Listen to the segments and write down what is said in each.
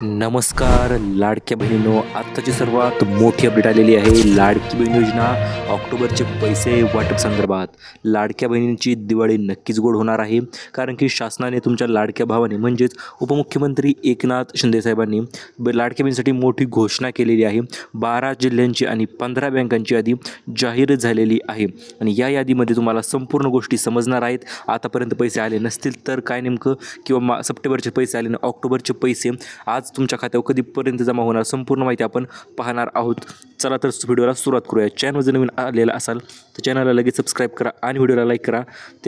नमस्कार लाडक्या बहिणींनो, आत्ताची सर्वात मोठी अपडेट आलेली आहे. लाडकी बहीण योजना ऑक्टोबरचे पैसे वाटप संदर्भात. लाडक्या बहिणींची दिवाळी नक्कीच गोड होणार आहे, कारण की शासनाने तुमच्या लाडक्या भावाने म्हणजेच उपमुख्यमंत्री एकनाथ शिंदे साहेबांनी लाडक्या बहिणीसाठी मोठी घोषणा केलेली आहे. 12 जिल्ह्यांची आणि 15 बँकांची यादी जाहीर झालेली आहे आणि या यादीमध्ये तुम्हाला संपूर्ण गोष्टी समजणार आहेत. आतापर्यंत पैसे आले नसतील तर काय नेमकं, किंवा सप्टेंबरचे पैसे आले आणि ऑक्टोबरचे पैसे आज तुमच्या खात्यावर कधीपर्यंत जमा होणार, संपूर्ण माहिती आपण पाहणार आहोत. चला तर व्हिडिओला सुरुवात करूया. चॅनल जर नवीन आलेला असाल तर चॅनलला लगेच सबस्क्राईब करा आणि व्हिडिओला लाईक करा,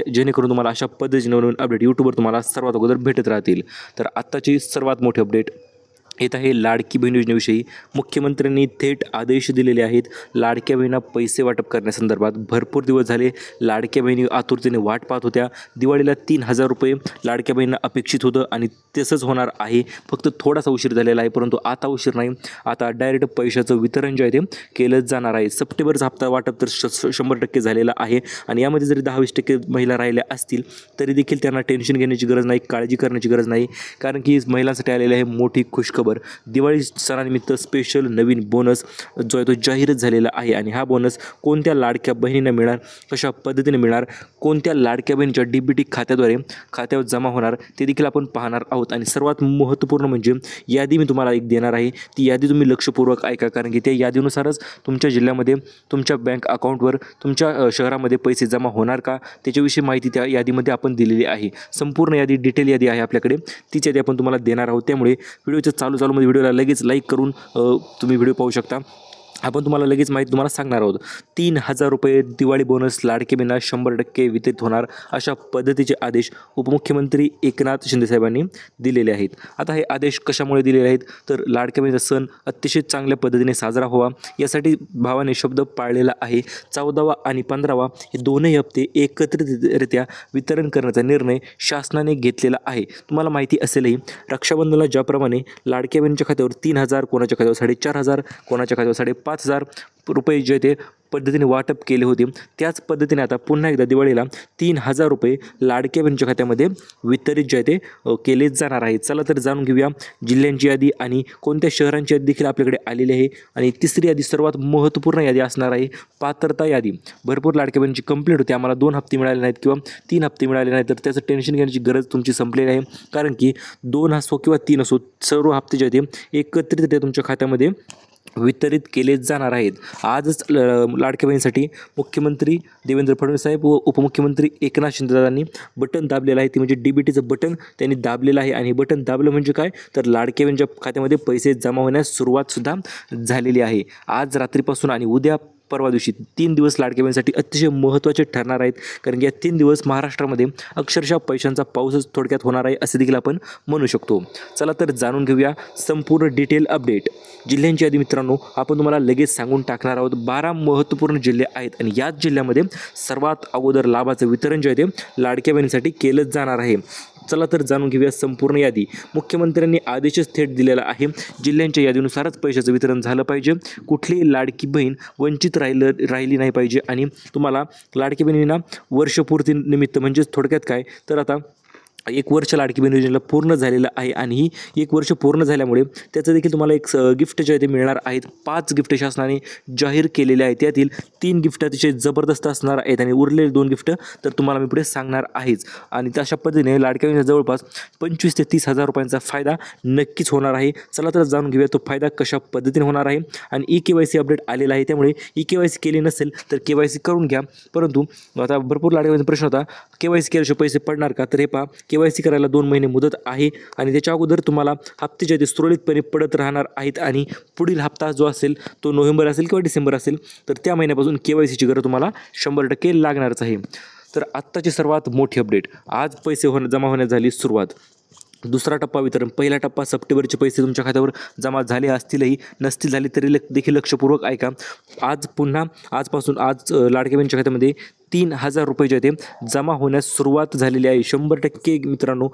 जेणेकरून तुम्हाला अशा पद्धतीने नवीन अपडेट यूट्यूबवर तुम्हाला सर्वात अगोदर भेटत राहतील. तर आत्ताची सर्वात मोठी अपडेट येत आहे लाडकी बहीण योजनेविषयी. मुख्यमंत्र्यांनी थेट आदेश दिलेले आहेत लाडक्या बहिणींना पैसे वाटप करण्यासंदर्भात. भरपूर दिवस झाले लाडक्या बहिणी आतुरतेने वाट पाहत होत्या. दिवाळीला 3,000 रुपये लाडक्या बहिणींना अपेक्षित होतं आणि तसंच होणार आहे. फक्त थोडासा उशीर झालेला आहे, परंतु आता उशीर नाही. आता डायरेक्ट पैशाचं वितरण जे आहे ते केलंच जाणार आहे. सप्टेंबरचा हप्ता वाटप तर 100% झालेला आहे आणि यामध्ये जरी 10-20% महिला राहिल्या असतील तरी देखील त्यांना टेन्शन घेण्याची गरज नाही, काळजी करण्याची गरज नाही, कारण की महिलांसाठी आलेली आहे मोठी खुशखबर. दिवाळी सणानिमित्त स्पेशल नवीन बोनस जो आहे तो जाहीर झालेला आहे आणि हा बोनस कोणत्या लाडक्या बहिणींना मिळणार, कशा पद्धतीने मिळणार, कोणत्या लाडक्या बहिणीच्या DBT खात्यावर जमा होणार ते देखील आपण पाहणार आहोत. आणि सर्वात महत्त्वपूर्ण म्हणजे यादी मी तुम्हाला एक देणार आहे. ती यादी तुम्ही लक्षपूर्वक ऐका, कारण की त्या यादीनुसारच तुमच्या जिल्ह्यामध्ये तुमच्या बँक अकाउंटवर तुमच्या शहरामध्ये पैसे जमा होणार का त्याच्याविषयी माहिती त्या यादीमध्ये आपण दिलेली आहे. संपूर्ण यादी, डिटेल यादी आहे आपल्याकडे, तीच यादी आपण तुम्हाला देणार आहोत. त्यामुळे व्हिडिओच्या चालूमध्ये व्हिडिओला लगेच लाईक करून तुम्ही व्हिडिओ पाहू शकता. आपण तुम्हाला लगेच माहिती तुम्हाला सांगणार आहोत. 3,000 रुपये दिवाळी बोनस लाडकी बहिणींना 100% वितरित होणार, अशा पद्धतीचे आदेश उपमुख्यमंत्री एकनाथ शिंदे साहेबांनी दिलेले आहेत. आता हे आदेश कशामुळे दिलेले आहेत तर लाडक्या बहिणीचा सण अतिशय चांगल्या पद्धतीने साजरा व्हावा यासाठी भावाने शब्द पाळलेला आहे. 14वा आणि 15वा हे दोनही हप्ते एकत्रितरित्या वितरण करण्याचा निर्णय शासनाने घेतलेला आहे. तुम्हाला माहिती असेलही, रक्षाबंधनाला ज्याप्रमाणे लाडक्या बहिणीच्या खात्यावर 3,000, कोणाच्या खात्यावर 4,500, कोणाच्या खात्यावर 5,500 रुपये जे ते पद्धतीने वाटप केले होते, त्याच पद्धतीने आता पुन्हा एकदा दिवाळीला 3,000 रुपये लाडक्या बहिणीच्या खात्यामध्ये वितरित जे ते केले जाणार आहे. चला तर जाणून घेऊया जिल्ह्यांची यादी आणि कोणत्या शहरांची यादी देखील आपल्याकडे आलेली आहे. आणि तिसरी यादी सर्वात महत्त्वपूर्ण यादी असणार आहे, पात्रता यादी. भरपूर लाडक्या बहिणीची कंप्लीट होती, आम्हाला 2 हप्ते मिळाले नाहीत किंवा 3 हप्ते मिळाले नाहीत, तर त्याचं टेन्शन घेण्याची गरज तुमची संपलेली आहे. कारण की 2 असो किंवा 3 असो, सर्व हप्ते जे ते एकत्रितरित्या तुमच्या खात्यामध्ये वितरित केले जाणार आहेत. आजच लाडक्या बहिणीसाठी मुख्यमंत्री देवेंद्र फडणवीस साहेब व उपमुख्यमंत्री एकनाथ शिंदेदारांनी बटन दाबलेलं आहे. ते म्हणजे DBTचं बटन त्यांनी दाबलेलं आहे. आणि बटन दाबलं म्हणजे काय तर लाडक्या बहिणीच्या खात्यामध्ये पैसे जमा होण्यास सुरुवातसुद्धा झालेली आहे. आज रात्रीपासून आणि उद्या परवा दिवशी 3 दिवस लाडक्या बहिणीसाठी अतिशय महत्त्वाचे ठरणार आहेत, कारण की या 3 दिवस महाराष्ट्रामध्ये अक्षरशः पैशांचा पाऊसच थोडक्यात होणार आहे असे देखील आपण म्हणू शकतो. चला तर जाणून घेऊया संपूर्ण डिटेल अपडेट. जिल्ह्यांची यादी मित्रांनो आपण तुम्हाला लगेच सांगून टाकणार आहोत. 12 महत्त्वपूर्ण जिल्हे आहेत आणि याच जिल्ह्यामध्ये सर्वात अगोदर लाभाचं वितरण जे आहे ते लाडक्या बहिणीसाठी केलंच जाणार आहे. चला तर जाणून घेऊया संपूर्ण यादी. मुख्यमंत्र्यांनी आदेशच थेट दिलेला आहे, जिल्ह्यांच्या यादीनुसारच पैशाचं वितरण झालं पाहिजे. कुठलीही लाडकी बहीण वंचित राहिली नाही पाहिजे. आणि तुम्हाला लाडकी बहिणींना वर्षपूर्ती निमित्त म्हणजेच थोडक्यात काय तर आता 1 वर्ष लाडकी बहीण योजनेला पूर्ण झालेलं आहे आणि ही 1 वर्ष पूर्ण झाल्यामुळे त्याचं देखील तुम्हाला एक गिफ्ट जे आहे ते मिळणार आहेत. 5 गिफ्ट शासनाने जाहीर केलेले आहेत, त्यातील 3 गिफ्ट अतिशय जबरदस्त असणार आहेत आणि उरलेले 2 गिफ्ट तर तुम्हाला मी पुढे सांगणार आहेच. आणि अशा पद्धतीने लाडक्या बहिणीला जवळपास 25,000 ते 30,000 रुपयांचा फायदा नक्कीच होणार आहे. चला तर जाणून घेऊया तो फायदा कशा पद्धतीने होणार आहे. आणि EKYC अपडेट आलेला आहे, त्यामुळे EKYC केली नसेल तर KYC करून घ्या. परंतु आता भरपूर लाडक्या बहिणीचा प्रश्न होता, KYC केल्याशिवाय पैसे पडणार का, तर हे पहा, KYC करायला 2 महिने मुदत आहे आणि त्याच्या अगोदर तुम्हाला हप्ते जे ते सुरळीतपणे पडत राहणार आहेत. आणि पुढील हप्ता जो असेल तो नोव्हेंबर असेल किंवा डिसेंबर असेल तर त्या महिन्यापासून KYCची गरज तुम्हाला 100% लागणारच आहे. तर आत्ताची सर्वात मोठी अपडेट, आज पैसे जमा होण्यास झाली सुरुवात. दुसरा टप्पा वितरण. पहिला टप्पा सप्टेंबरचे पैसे तुमच्या खात्यावर जमा झाले असतीलही, नसतील झाले तरी देखील लक्षपूर्वक ऐका. आजपासून लाडक्या बहिणीच्या खात्यामध्ये 3,000 रुपये जे ते जमा होण्यास सुरुवात झालेली आहे. 100% मित्रांनो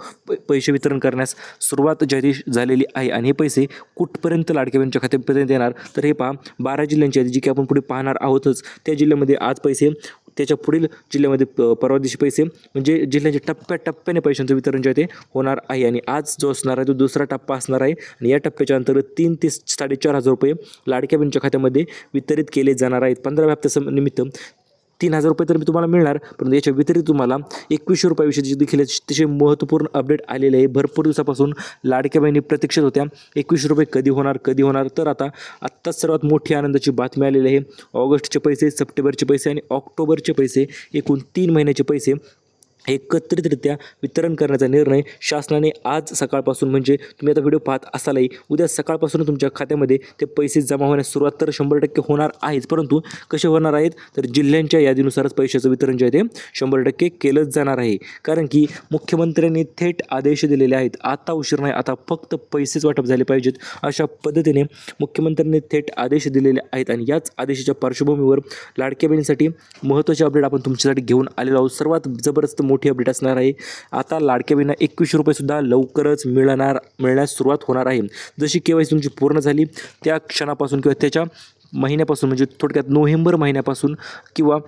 पैसे वितरण करण्यास सुरुवात जी झालेली आहे. आणि हे पैसे कुठपर्यंत लाडक्या बहिणीच्या खात्यापर्यंत येणार तर हे पहा, 12 जिल्ह्यांची यादी जी की आपण पुढे पाहणार आहोतच. त्या जिल्ह्यामध्ये आज पैसे त्याच्या पुढील जिल्ह्यामध्ये परवा दिवशी पैसे म्हणजे जिल्ह्याचे टप्प्याटप्प्याने पैशांचं वितरण जे आहे ते होणार आहे. आणि आज जो असणार आहे तो दुसरा टप्पा असणार आहे आणि या टप्प्याच्या अंतर्गत 3 ते 4,500 रुपये लाडक्या बहिणीच्या खात्यामध्ये वितरित केले जाणार आहेत. 15व्या हप्त्यानिमित्त 3,000 रुपये तर मी तुम्हाला मिळणार, परंतु याच्या व्यतिरिक्त तुम्हाला 2100 रुपयाविषयी देखील अतिशय महत्त्वपूर्ण अपडेट आलेले आहे. भरपूर दिवसापासून लाडक्या बहिणी प्रतीक्षेत होत्या 2100 रुपये कधी होणार. तर आत्ताच सर्वात मोठी आनंदाची बातमी आलेली आहे. ऑगस्टचे पैसे, सप्टेंबरचे पैसे आणि ऑक्टोबरचे पैसे, एकूण 3 महिन्याचे पैसे एकत्रितरित्या वितरण करण्याचा निर्णय शासनाने आज सकाळपासून, म्हणजे तुम्ही आता व्हिडिओ पाहत असालही, उद्या सकाळपासून तुमच्या खात्यामध्ये ते पैसे जमा होण्यास सुरुवात तर 100% होणार आहेच. परंतु कसे होणार आहेत तर जिल्ह्यांच्या यादीनुसारच पैशाचं वितरण जे आहे ते 100% केलंच जाणार आहे. कारण की मुख्यमंत्र्यांनी थेट आदेश दिलेले आहेत. आता उशीर नाही, आता फक्त पैसेच वाटप झाले पाहिजेत अशा पद्धतीने मुख्यमंत्र्यांनी थेट आदेश दिलेले आहेत. आणि याच आदेशाच्या पार्श्वभूमीवर लाडक्या बहिणीसाठी महत्त्वाचे अपडेट आपण तुमच्यासाठी घेऊन आलेलो आहोत. सर्वात जबरदस्त मोठी अपडेट असणार आहे. आता लाडक्या बहिणींना 2100 रुपये सुद्धा लवकरच मिळण्यास सुरुवात होणार आहे. जशी KYC तुमची पूर्ण झाली त्या क्षणापासून किंवा त्याच्या महिन्यापासून, म्हणजे थोडक्यात नोव्हेंबर महिन्यापासून किंवा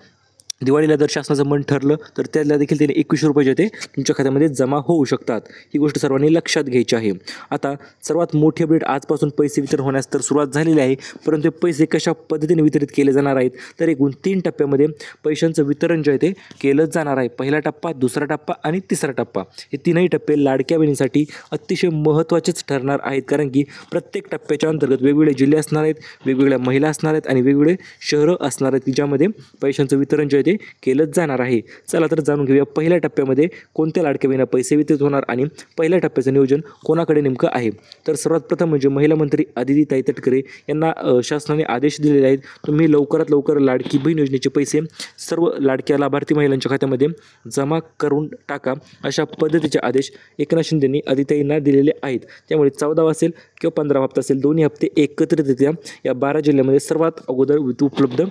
दिवाळीला जर शासनाचं मन ठरलं तर त्याला देखील त्याने 2100 रुपये जे ते तुमच्या खात्यामध्ये जमा होऊ शकतात. ही गोष्ट सर्वांनी लक्षात घ्यायची आहे. आता सर्वात मोठी अपडेट, आजपासून पैसे वितरण होण्यास तर सुरुवात झालेली आहे, परंतु पैसे कशा पद्धतीने वितरित केले जाणार आहेत तर एकूण 3 टप्प्यामध्ये पैशांचं वितरण जे आहे ते केलं जाणार आहे. पहिला टप्पा, दुसरा टप्पा आणि तिसरा टप्पा, हे तीनही टप्पे लाडक्या बहिणींसाठी अतिशय महत्त्वाचेच ठरणार आहेत. कारण की प्रत्येक टप्प्याच्या अंतर्गत वेगवेगळे जिल्हे असणार आहेत, वेगवेगळ्या महिला असणार आहेत आणि वेगवेगळे शहरं असणार आहेत की ज्यामध्ये पैशांचं वितरण जे आहे ते केलंच जाणार आहे. चला तर जाणून घेऊया पहिल्या टप्प्यामध्ये कोणत्या लाडक्या बहिणींना पैसे वितरित होणार आणि पहिल्या टप्प्याचं नियोजन कोणाकडे नेमकं आहे. तर सर्वात प्रथम म्हणजे महिला मंत्री आदितीताई तटकरे यांना शासनाने आदेश दिलेले आहेत. तुम्ही लवकरात लवकर लाडकी बहीण योजनेचे पैसे सर्व लाडक्या लाभार्थी महिलांच्या खात्यामध्ये जमा करून टाका, अशा पद्धतीचे आदेश एकनाथ शिंदेंनी आदितीताईंना दिलेले आहेत. त्यामुळे 14 असेल किंवा 15 हप्ता असेल, दोन्ही हप्ते एकत्रितरित्या या 12 जिल्ह्यामध्ये सर्वात अगोदर उपलब्ध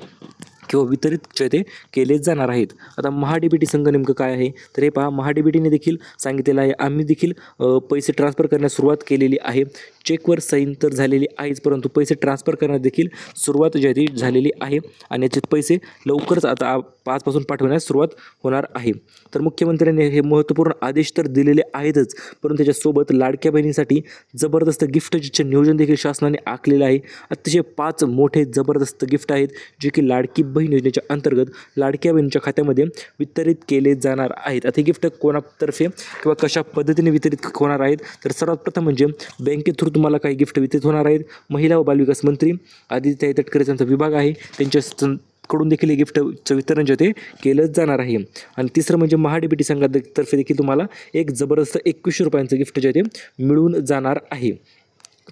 किंवा वितरित जे ते केले जाणार आहेत. आता महा-DBT संघ नेमकं काय आहे तर हे पहा, महा-DBTने देखील सांगितलेलं आहे, आम्ही देखील पैसे ट्रान्सफर करण्यास सुरुवात केलेली आहे. चेकवर साईन तर झालेली आहेच, परंतु पैसे ट्रान्सफर करण्यास देखील सुरुवात जी आहे ती झालेली आहे आणि याचे पैसे लवकरच आता आजपासून पाठवण्यास सुरुवात होणार आहे. तर मुख्यमंत्र्यांनी हे महत्त्वपूर्ण आदेश तर दिलेले आहेतच, परंतु त्याच्यासोबत लाडक्या बहिणींसाठी जबरदस्त गिफ्टचे नियोजन देखील शासनाने आखलेलं आहे. अतिशय 5 मोठे जबरदस्त गिफ्ट आहेत जे की लाडकी बहीण योजनेच्या अंतर्गत लाडक्या बहिणीच्या खात्यामध्ये वितरित केले जाणार आहेत. आता हे गिफ्ट कोणातर्फे किंवा कशा पद्धतीने वितरित होणार आहेत तर सर्वात प्रथम म्हणजे बँके थ्रू तुम्हाला काही गिफ्ट वितरित होणार आहेत. महिला व बालविकास मंत्री आदितीताई तटकरे यांचा विभाग आहे, त्यांच्या कडून देखील हे गिफ्टचं वितरण जे ते केलं जाणार आहे. आणि तिसरं म्हणजे महा-DBT संघातर्फे देखील तुम्हाला एक जबरदस्त 2100 रुपयांचं गिफ्ट जे ते मिळून जाणार आहे.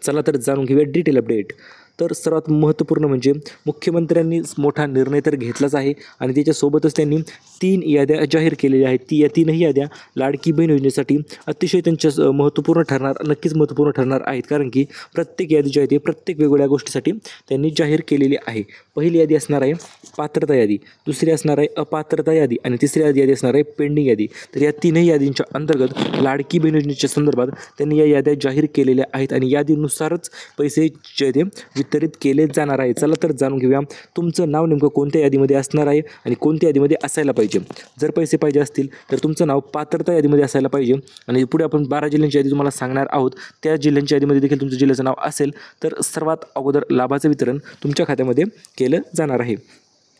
चला तर जाणून घेऊया डिटेल अपडेट. तर सर्वात महत्त्वपूर्ण म्हणजे मुख्यमंत्र्यांनी मोठा निर्णय तर घेतलाच आहे आणि त्याच्यासोबतच त्यांनी 3 याद्या जाहीर केलेल्या आहेत. या 3ही याद्या लाडकी बहीण योजनेसाठी अतिशय त्यांच्या महत्त्वपूर्ण ठरणार, नक्कीच महत्त्वपूर्ण ठरणार आहेत. कारण की प्रत्येक यादी जी आहे ती प्रत्येक वेगवेगळ्या गोष्टीसाठी त्यांनी जाहीर केलेली आहे. पहिली यादी असणार आहे पात्रता यादी, दुसरी असणार आहे अपात्रता यादी आणि तिसरी यादी असणार आहे पेंडिंग यादी. तर या 3ही यादींच्या अंतर्गत लाडकी बहीण योजनेच्या संदर्भात त्यांनी या याद्या जाहीर केलेल्या आहेत आणि यादीनुसारच पैसे जे ते वितरित केले जाणार आहे. चला तर जाणून घेऊया तुमचं नाव नेमकं कोणत्या यादीमध्ये असणार आहे आणि कोणत्या यादीमध्ये असायला पाहिजे. जर पैसे पाहिजे असतील तर तुमचं नाव पात्रता यादीमध्ये असायला पाहिजे आणि पुढे आपण 12 जिल्ह्यांची यादी तुम्हाला सांगणार आहोत. त्या जिल्ह्यांच्या यादीमध्ये देखील तुमच्या जिल्ह्याचं नाव असेल तर सर्वात अगोदर लाभाचं वितरण तुमच्या खात्यामध्ये केलं जाणार आहे.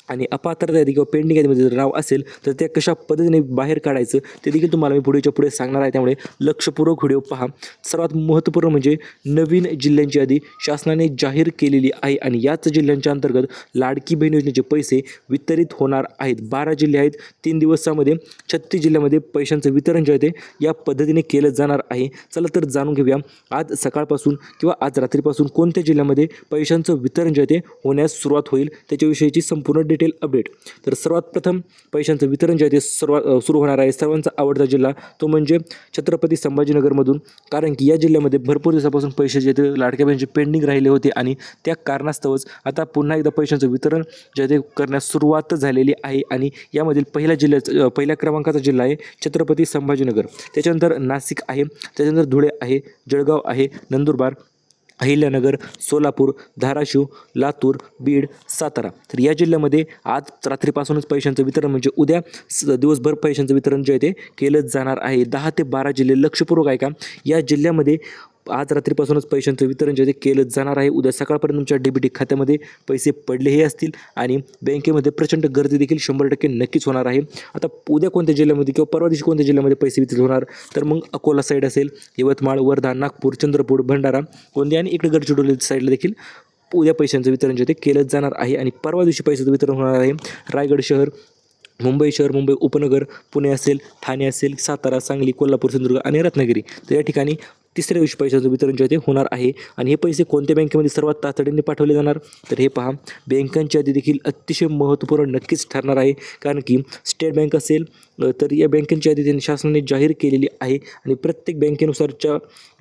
आणि अपात्रता यादी किंवा पेंडिंग यादीमध्ये जर नाव असेल तर त्या कशा पद्धतीने बाहेर काढायचं ते देखील तुम्हाला मी पुढे सांगणार आहे. त्यामुळे लक्षपूर्वक व्हिडिओ पहा. सर्वात महत्त्वपूर्ण म्हणजे नवीन जिल्ह्यांची यादी शासनाने जाहीर केलेली आहे आणि याच जिल्ह्यांच्या अंतर्गत लाडकी बहीण योजनेचे पैसे वितरित होणार आहेत. 12 जिल्हे आहेत, 3 दिवसामध्ये 36 जिल्ह्यामध्ये पैशांचं वितरण जे आहे ते या पद्धतीने केलं जाणार आहे. चला तर जाणून घेऊया आज सकाळपासून किंवा आज रात्रीपासून कोणत्या जिल्ह्यामध्ये पैशांचं वितरण जे आहे ते होण्यास सुरुवात होईल त्याच्याविषयीची संपूर्ण डिटेल अपडेट. तर सर्वात प्रथम पैशांचं वितरण जे आहे ते सुरू होणार आहे. सर्वांचा आवडता जिल्हा तो म्हणजे छत्रपती संभाजीनगरमधून, कारण की या जिल्ह्यामध्ये भरपूर दिवसापासून पैसे जे ते लाडक्या बहिणींचे पेंडिंग राहिले होते आणि त्या कारणास्तवच आता पुन्हा एकदा पैशांचं वितरण जे ते करण्यास सुरुवात झालेली आहे. आणि यामधील पहिल्या क्रमांकाचा जिल्हा आहे छत्रपती संभाजीनगर, त्याच्यानंतर नाशिक आहे, त्याच्यानंतर धुळे आहे, जळगाव आहे, नंदुरबार, अहिल्यानगर, सोलापूर, धाराशिव, लातूर, बीड, सातारा. तर या जिल्ह्यामध्ये आज रात्रीपासूनच पैशांचं वितरण म्हणजे उद्या दिवसभर पैशांचं वितरण जे आहे ते केलं जाणार आहे. 10 ते 12 जिल्हे लक्षपूर्वक आहे का, या जिल्ह्यामध्ये आज रात्रीपासूनच पैशांचं वितरण जे आहे ते केलं जाणार आहे. उद्या सकाळपर्यंत तुमच्या DBT खात्यामध्ये पैसे पडलेही असतील आणि बँकेमध्ये प्रचंड गर्दी देखील 100% नक्कीच होणार आहे. आता उद्या कोणत्या जिल्ह्यामध्ये किंवा परवा दिवशी कोणत्या जिल्ह्यामध्ये पैसे वितरित होणार, तर मग अकोला साईड असेल, यवतमाळ, वर्धा, नागपूर, चंद्रपूर, भंडारा, गोंदिया आणि इकडे गडचिरोली साईडला देखील उद्या पैशांचं वितरण जे ते केलं जाणार आहे. आणि परवा दिवशी पैशाचं वितरण होणार आहे रायगड शहर, मुंबई शहर, मुंबई उपनगर, पुणे असेल, ठाणे असेल, सातारा, सांगली, कोल्हापूर, सिंधुदुर्ग आणि रत्नागिरी. तर या ठिकाणी तिसऱ्या दिवशी पैशाचं वितरण जे आहे ते होणार आहे. आणि हे पैसे कोणत्या बँकेमध्ये सर्वात तातडीने पाठवले जाणार, तर हे पहा, बँकांची यादी देखील अतिशय महत्त्वपूर्ण नक्कीच ठरणार आहे. कारण की स्टेट बँक असेल तर या बँकेची यादी त्यांनी शासनाने जाहीर केलेली आहे आणि प्रत्येक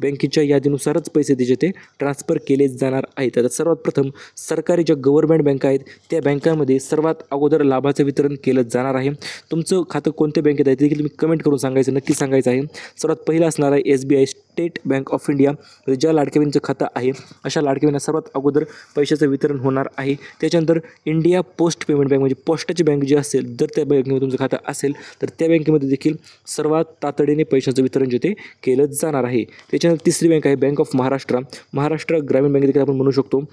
बँकेच्या यादीनुसारच पैसे त्याचे ते ट्रान्सफर केले जाणार आहेत. आता सर्वात प्रथम सरकारी ज्या गव्हर्नमेंट बँका आहेत त्या बँकांमध्ये सर्वात अगोदर लाभाचं वितरण केलं जाणार आहे. तुमचं खातं कोणत्या बँकेत आहे ते देखील तुम्ही कमेंट करून सांगायचं, नक्की सांगायचं आहे. सर्वात पहिलं असणार आहे SBI, state bank of India. ज्या लाडक्या बहिणीचं खातं आहे अशा लाडक्या बहिणींना सर्वात अगोदर पैशाचं वितरण होणार आहे. त्याच्यानंतर इंडिया पोस्ट पेमेंट बँक म्हणजे पोस्टाची बँक जी असेल, जर त्या बँकेमध्ये तुमचं खातं असेल तर त्या बँकेमध्ये देखील सर्वात तातडीने पैशाचं वितरण जे ते केलं जाणार आहे. त्याच्यानंतर तिसरी बँक आहे बँक ऑफ महाराष्ट्र ग्रामीण बँक देखील आपण म्हणू शकतो.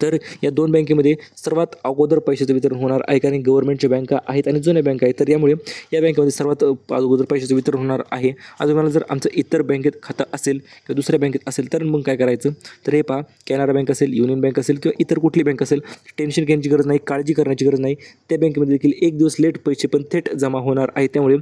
तर या दोन बँकेमध्ये सर्वात अगोदर पैशाचं वितरण होणार आहे. कारण गव्हर्नमेंटच्या बँका आहेत आणि जुन्या बँका आहेत, तर यामुळे या बँकेमध्ये सर्वात अगोदर पैशाचं वितरण होणार आहे. अजून मला जर आमचं इतर बँकेत खातं असेल किंवा दुसऱ्या बँकेत असेल तर मग काय करायचं, तर हे पहा, कॅनरा बँक असेल, युनियन बँक असेल किंवा इतर कुठली बँक असेल, टेन्शन घ्यायची गरज नाही, काळजी करण्याची गरज नाही. त्या बँकेमध्ये देखील एक दिवस लेट पैसे पण थेट जमा होणार आहे. त्यामुळे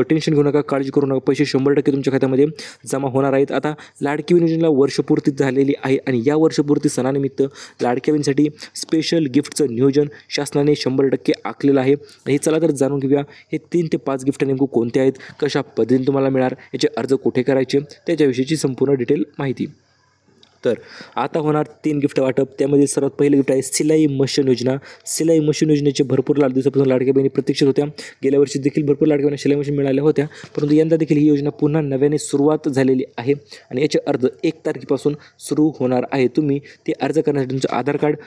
टेन्शन घेऊ नका, काळजी करू नका, पैसे 100% तुमच्या खात्यामध्ये जमा होणार आहेत. आता लाडकी बहीण योजनेला वर्षपूर्ती झालेली आहे आणि या वर्षपूर्ती सणानिमित्त लाडक्या बहिणीसाठी स्पेशल गिफ्टचं नियोजन शासनाने 100% आखलेलं आहे. हे चला तर जाणून घेऊया, हे 3 ते 5 गिफ्ट नेमकं कोणते आहेत, कशा पद्धतीने तुम्हाला मिळणार, याचे अर्ज कुठे करायचे, त्याच्याविषयीची संपूर्ण डिटेल माहिती. तर आता होणार 3 गिफ्ट वाटप. त्यामध्ये सर्वात पहिलं गिफ्ट आहे सिलाई मशीन योजना. सिलाई मशीन योजनेचे भरपूर दिवसापासून लाडक्या बहिणी प्रतीक्षित होत्या. गेल्या वर्षी देखील भरपूर लाडक्या बहिणी शिलाई मशीन मिळाल्या होत्या, परंतु यंदा देखील ही योजना पुन्हा नव्याने सुरुवात झालेली आहे आणि याचे अर्ज 1 तारखेपासून सुरू होणार आहे. तुम्ही ते अर्ज करण्यासाठी तुमचं आधार कार्ड,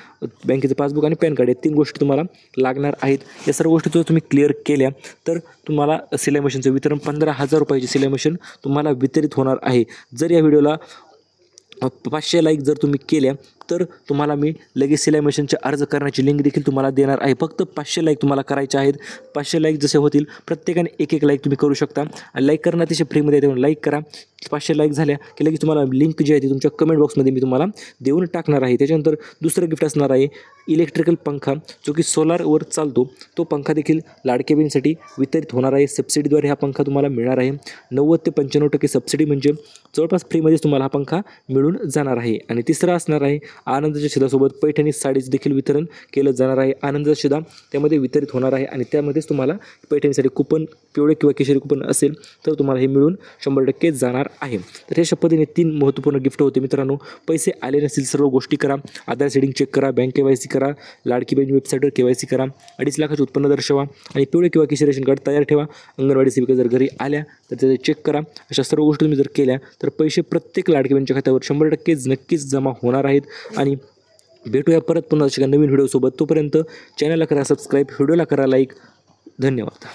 बँकेचं पासबुक आणि पॅन कार्ड या 3 गोष्टी तुम्हाला लागणार आहेत. या सर्व गोष्टी जर तुम्ही क्लिअर केल्या तर तुम्हाला सिलाई मशीनचं वितरण 15,000 रुपयाची सिलाई मशीन तुम्हाला वितरित होणार आहे. जर या व्हिडिओला 500 लाईक जर तुम्ही केल्या तर तुम्हाला मी लगेच सिलाई मशीनचे अर्ज करण्याची लिंक देखील तुम्हाला देणार आहे. फक्त 500 लाईक तुम्हाला करायचे आहेत. 500 लाईक जसे होतील प्रत्येकाने एक लाईक तुम्ही करू शकता आणि लाईक करणं अतिशय फ्रीमध्ये आहे, त्यामुळे लाईक करा. 500 लाईक झाल्या की लगेच तुम्हाला लिंक जी आहे ती तुमच्या कमेंट बॉक्समध्ये मी तुम्हाला देऊन टाकणार आहे. त्याच्यानंतर दुसरं गिफ्ट असणार आहे इलेक्ट्रिकल पंखा, जो की सोलारवर चालतो. तो पंखा देखील लाडक्या बहिणीसाठी वितरित होणार आहे. सबसिडीद्वारे हा पंखा तुम्हाला मिळणार आहे. 90 ते 95% सबसिडी म्हणजे जवळपास फ्रीमध्येच तुम्हाला हा पंखा मिळून जाणार आहे. आणि तिसरा असणार आहे आनंदाच्या शिधासोबत पैठणी साडीचं देखील वितरण केलं जाणार आहे. आनंदाचा शिधा त्यामध्ये वितरित होणार आहे आणि त्यामध्येच तुम्हाला पैठणीसाठी कुपन, पिवळे किंवा केशरी कुपन असेल तर तुम्हाला हे मिळून 100% जाणार आहे. तर ह्या पद्धतीने 3 महत्त्वपूर्ण गिफ्ट होते मित्रांनो. पैसे आले नसतील सर्व गोष्टी करा, आधार सेटिंग चेक करा, बँक KYC करा, लाडकी बहीण वेबसाईटवर KYC करा, 2.5 लाखाचे उत्पन्न दर्शवा आणि पिवळे किंवा केशरी रेशन कार्ड तयार ठेवा. अंगणवाडी सेविका जर घरी आल्या तर त्याचे चेक करा. अशा सर्व गोष्टी तुम्ही जर केल्या तर पैसे प्रत्येक लाडकी बहिणीच्या खात्यावर 100% नक्कीच जमा होणार आहेत. आणि भेटूया परत पुन्हा अशा नवीन व्हिडिओसोबत. तोपर्यंत चॅनलला करा सबस्क्राईब, व्हिडिओला करा लाईक. धन्यवाद.